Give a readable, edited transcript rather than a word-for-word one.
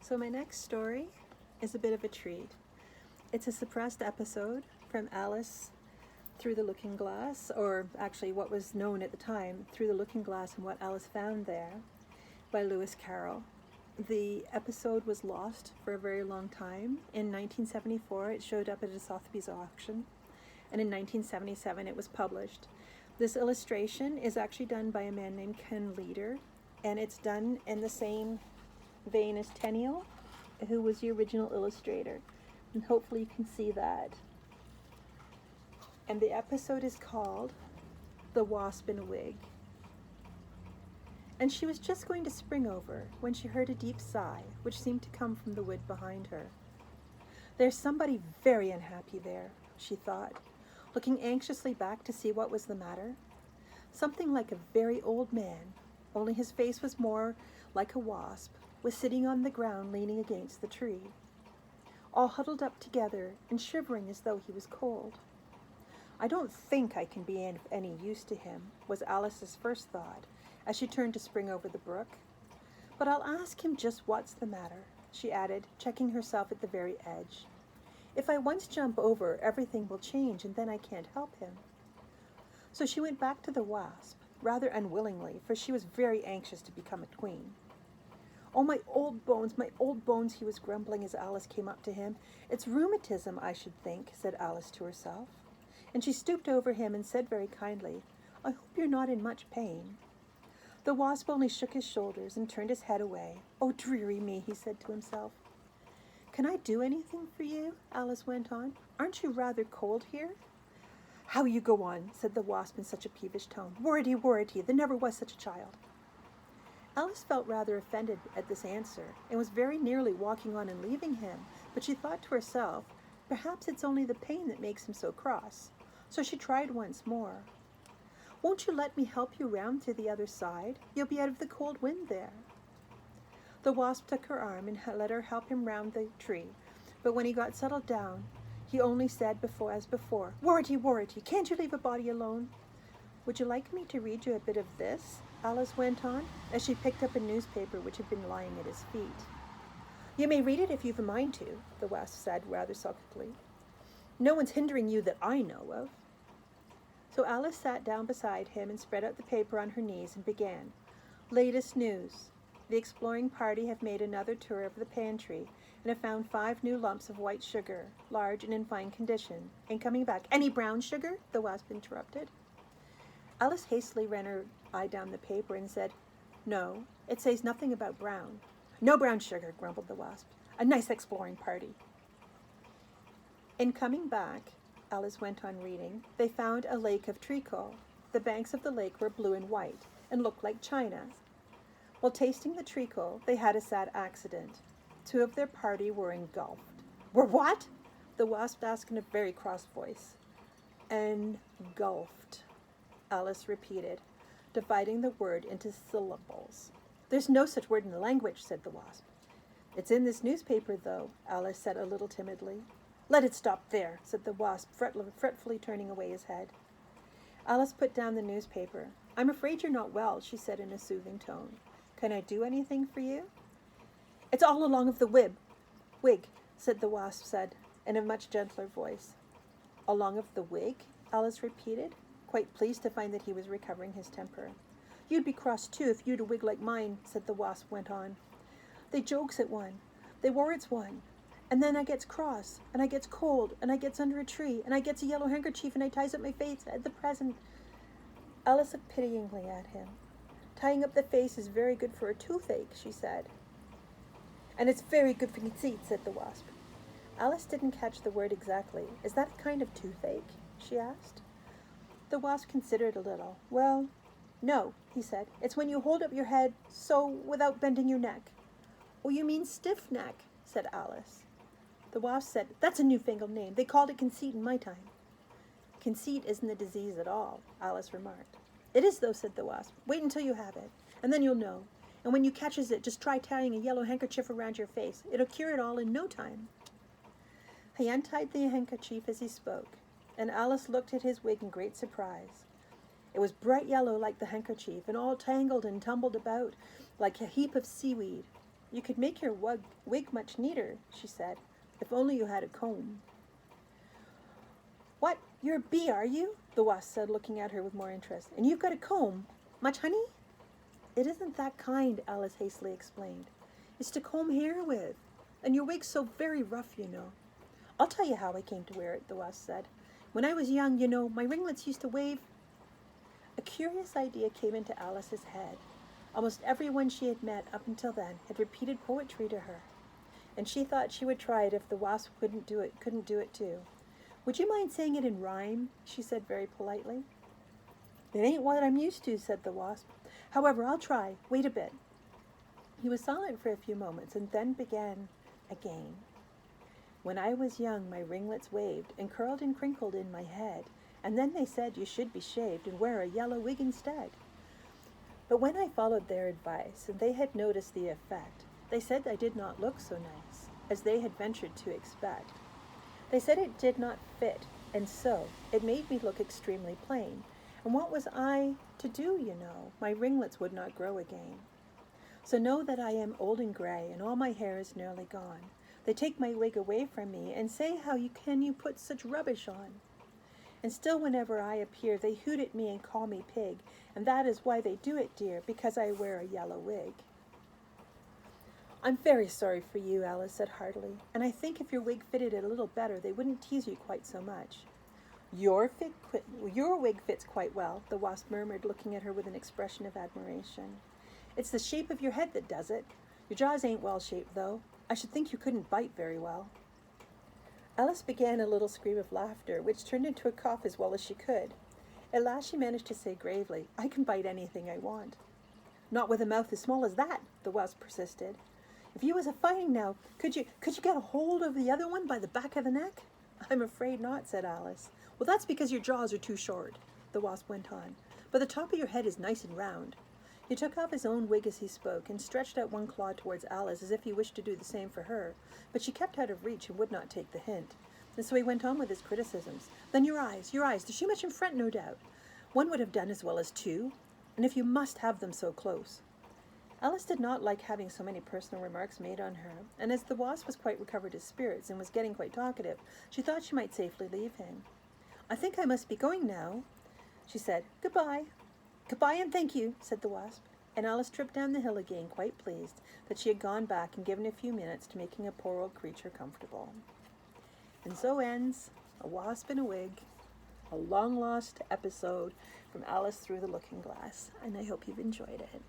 So my next story is a bit of a treat. It's a suppressed episode from Alice Through the Looking Glass, or actually what was known at the time, Through the Looking Glass and What Alice Found There, by Lewis Carroll. The episode was lost for a very long time. In 1974, it showed up at a Sotheby's auction, and in 1977, it was published. This illustration is actually done by a man named Ken Leader, and it's done in the same vein as Tenniel, who was the original illustrator. And hopefully you can see that. And the episode is called The Wasp in a Wig. And she was just going to spring over when she heard a deep sigh, which seemed to come from the wood behind her. There's somebody very unhappy there, she thought, looking anxiously back to see what was the matter. Something like a very old man, only his face was more like a wasp, was sitting on the ground leaning against the tree, all huddled up together and shivering as though he was cold. I don't think I can be of any use to him, was Alice's first thought as she turned to spring over the brook. But I'll ask him just what's the matter, she added, checking herself at the very edge. If I once jump over, everything will change and then I can't help him. So she went back to the wasp, rather unwillingly, for she was very anxious to become a queen. Oh, my old bones, he was grumbling as Alice came up to him. It's rheumatism, I should think, said Alice to herself. And she stooped over him and said very kindly, I hope you're not in much pain. The wasp only shook his shoulders and turned his head away. Oh, dreary me, he said to himself. Can I do anything for you? Alice went on. Aren't you rather cold here? How you go on, said the wasp in such a peevish tone. Worrity, there never was such a child. Alice felt rather offended at this answer, and was very nearly walking on and leaving him, but she thought to herself, perhaps it's only the pain that makes him so cross. So she tried once more. Won't you let me help you round to the other side? You'll be out of the cold wind there. The wasp took her arm and let her help him round the tree, but when he got settled down, he only said as before, Worrity, can't you leave a body alone? Would you like me to read you a bit of this? Alice went on, as she picked up a newspaper which had been lying at his feet. You may read it if you've a mind to, the wasp said rather sulkily. No one's hindering you that I know of. So Alice sat down beside him and spread out the paper on her knees and began. Latest news. The exploring party have made another tour of the pantry and have found 5 new lumps of white sugar, large and in fine condition, and coming back. Any brown sugar? The wasp interrupted. Alice hastily ran her eye down the paper and said, No, it says nothing about brown. No brown sugar, grumbled the wasp. A nice exploring party. In coming back, Alice went on reading, they found a lake of treacle. The banks of the lake were blue and white and looked like china. While tasting the treacle, they had a sad accident. 2 of their party were engulfed. Were what? The wasp asked in a very cross voice. Engulfed, Alice repeated, dividing the word into syllables. There's no such word in the language, said the wasp. It's in this newspaper, though, Alice said a little timidly. Let it stop there, said the wasp, fretfully turning away his head. Alice put down the newspaper. I'm afraid you're not well, she said in a soothing tone. Can I do anything for you? It's all along of the wig, said the wasp in a much gentler voice. Along of the wig? Alice repeated, quite pleased to find that he was recovering his temper. You'd be cross too if you'd a wig like mine, said the wasp went on. They jokes at one. They worrits one. And then I gets cross, and I gets cold, and I gets under a tree, and I gets a yellow handkerchief, and I ties up my face at the present. Alice looked pityingly at him. Tying up the face is very good for a toothache, she said. And it's very good for conceit, said the wasp. Alice didn't catch the word exactly. Is that a kind of toothache? She asked. The wasp considered a little. Well, no, he said. It's when you hold up your head so without bending your neck. Oh, you mean stiff neck, said Alice. The wasp said, That's a newfangled name. They called it conceit in my time. Conceit isn't a disease at all, Alice remarked. It is, though, said the wasp. Wait until you have it, and then you'll know. And when you catches it, just try tying a yellow handkerchief around your face. It'll cure it all in no time. He untied the handkerchief as he spoke, and Alice looked at his wig in great surprise. It was bright yellow like the handkerchief, and all tangled and tumbled about like a heap of seaweed. You could make your wig much neater, she said, if only you had a comb. What? You're a bee, are you? The wasp said, looking at her with more interest. And you've got a comb? Much honey? It isn't that kind, Alice hastily explained. It's to comb hair with. And your wig's so very rough, you know. I'll tell you how I came to wear it, the wasp said. When I was young, you know, my ringlets used to wave. A curious idea came into Alice's head. Almost everyone she had met up until then had repeated poetry to her, and she thought she would try it if the wasp couldn't do it too. Would you mind saying it in rhyme? She said very politely. It ain't what I'm used to, said the wasp. However, I'll try. Wait a bit. He was silent for a few moments and then began again. When I was young, my ringlets waved and curled and crinkled in my head, and then they said you should be shaved and wear a yellow wig instead. But when I followed their advice, and they had noticed the effect, they said I did not look so nice, as they had ventured to expect. They said it did not fit, and so it made me look extremely plain. And what was I to do, you know? My ringlets would not grow again. So know that I am old and gray, and all my hair is nearly gone. They take my wig away from me, and say how you put such rubbish on. And still whenever I appear, they hoot at me and call me pig, and that is why they do it, dear, because I wear a yellow wig. I'm very sorry for you, Alice said heartily, and I think if your wig fitted it a little better, they wouldn't tease you quite so much. Your wig fits quite well, the wasp murmured, looking at her with an expression of admiration. It's the shape of your head that does it. Your jaws ain't well shaped, though. I should think you couldn't bite very well. Alice began a little scream of laughter, which turned into a cough as well as she could. At last she managed to say gravely, I can bite anything I want. Not with a mouth as small as that, the wasp persisted. If you was a fighting now, could you get a hold of the other one by the back of the neck? I'm afraid not, said Alice. Well, that's because your jaws are too short, the wasp went on. But the top of your head is nice and round. He took off his own wig as he spoke and stretched out one claw towards Alice as if he wished to do the same for her, but she kept out of reach and would not take the hint. And so he went on with his criticisms. Then your eyes, there's too much in front, no doubt. One would have done as well as two, and if you must have them so close. Alice did not like having so many personal remarks made on her, and as the wasp was quite recovered his spirits and was getting quite talkative, she thought she might safely leave him. I think I must be going now, she said. Goodbye. Goodbye and thank you, said the wasp, and Alice tripped down the hill again, quite pleased that she had gone back and given a few minutes to making a poor old creature comfortable. And so ends A Wasp in a Wig, a long-lost episode from Alice Through the Looking Glass, and I hope you've enjoyed it.